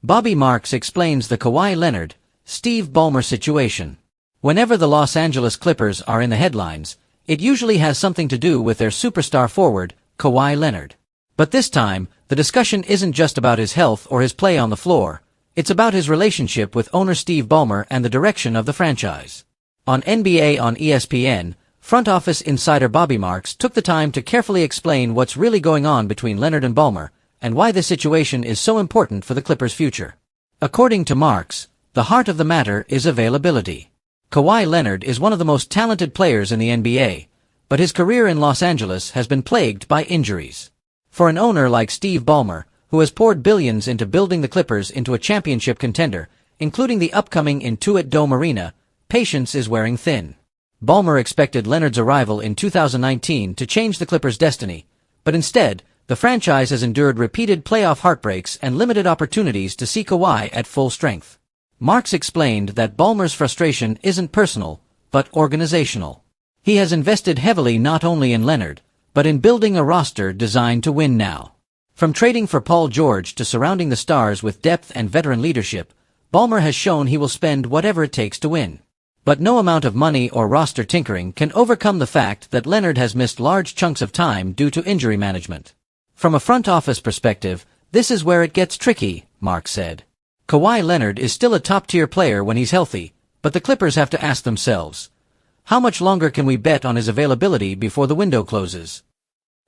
Bobby Marks explains the Kawhi Leonard, Steve Ballmer situation. Whenever the Los Angeles Clippers are in the headlines, it usually has something to do with their superstar forward, Kawhi Leonard. But this time, the discussion isn't just about his health or his play on the floor, it's about his relationship with owner Steve Ballmer and the direction of the franchise. On NBA on ESPN, front office insider Bobby Marks took the time to carefully explain what's really going on between Leonard and Ballmer, and why this situation is so important for the Clippers' future. According to Marks, the heart of the matter is availability. Kawhi Leonard is one of the most talented players in the NBA, but his career in Los Angeles has been plagued by injuries. For an owner like Steve Ballmer, who has poured billions into building the Clippers into a championship contender, including the upcoming Intuit Dome Arena, patience is wearing thin. Ballmer expected Leonard's arrival in 2019 to change the Clippers' destiny, but instead, the franchise has endured repeated playoff heartbreaks and limited opportunities to see Kawhi at full strength. Marks explained that Ballmer's frustration isn't personal, but organizational. He has invested heavily not only in Leonard, but in building a roster designed to win now. From trading for Paul George to surrounding the stars with depth and veteran leadership, Ballmer has shown he will spend whatever it takes to win. But no amount of money or roster tinkering can overcome the fact that Leonard has missed large chunks of time due to injury management. From a front office perspective, this is where it gets tricky, Mark said. Kawhi Leonard is still a top-tier player when he's healthy, but the Clippers have to ask themselves, how much longer can we bet on his availability before the window closes?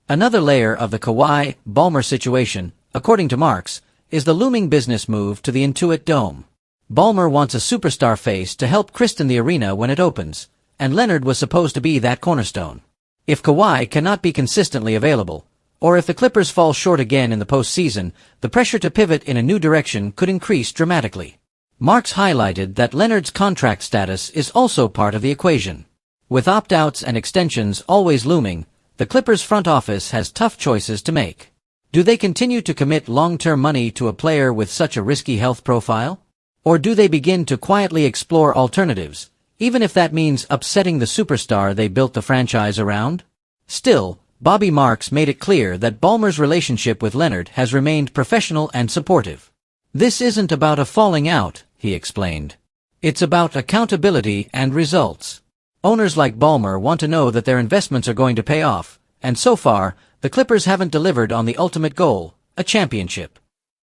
Another layer of the Kawhi-Ballmer situation, according to Marks, is the looming business move to the Intuit Dome. Ballmer wants a superstar face to help christen the arena when it opens, and Leonard was supposed to be that cornerstone. If Kawhi cannot be consistently available, or if the Clippers fall short again in the postseason, the pressure to pivot in a new direction could increase dramatically. Marks highlighted that Leonard's contract status is also part of the equation. With opt-outs and extensions always looming, the Clippers' front office has tough choices to make. Do they continue to commit long-term money to a player with such a risky health profile? Or do they begin to quietly explore alternatives, even if that means upsetting the superstar they built the franchise around? Still, Bobby Marks made it clear that Ballmer's relationship with Leonard has remained professional and supportive. This isn't about a falling out, he explained. It's about accountability and results. Owners like Ballmer want to know that their investments are going to pay off, and so far, the Clippers haven't delivered on the ultimate goal, a championship.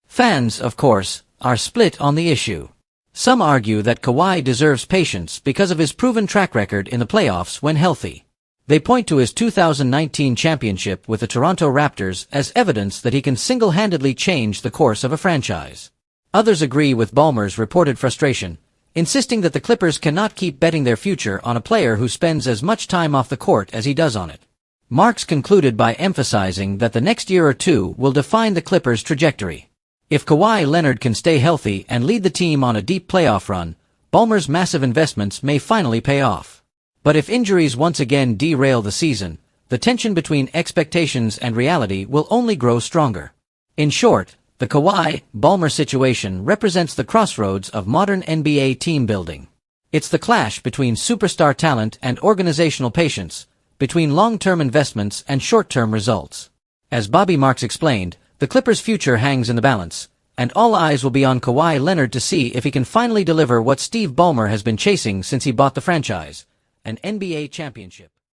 Fans, of course, are split on the issue. Some argue that Kawhi deserves patience because of his proven track record in the playoffs when healthy. They point to his 2019 championship with the Toronto Raptors as evidence that he can single-handedly change the course of a franchise. Others agree with Ballmer's reported frustration, insisting that the Clippers cannot keep betting their future on a player who spends as much time off the court as he does on it. Marks concluded by emphasizing that the next year or two will define the Clippers' trajectory. If Kawhi Leonard can stay healthy and lead the team on a deep playoff run, Ballmer's massive investments may finally pay off. But if injuries once again derail the season, the tension between expectations and reality will only grow stronger. In short, the Kawhi-Ballmer situation represents the crossroads of modern NBA team building. It's the clash between superstar talent and organizational patience, between long-term investments and short-term results. As Bobby Marks explained, the Clippers' future hangs in the balance, and all eyes will be on Kawhi Leonard to see if he can finally deliver what Steve Ballmer has been chasing since he bought the franchise, an NBA championship.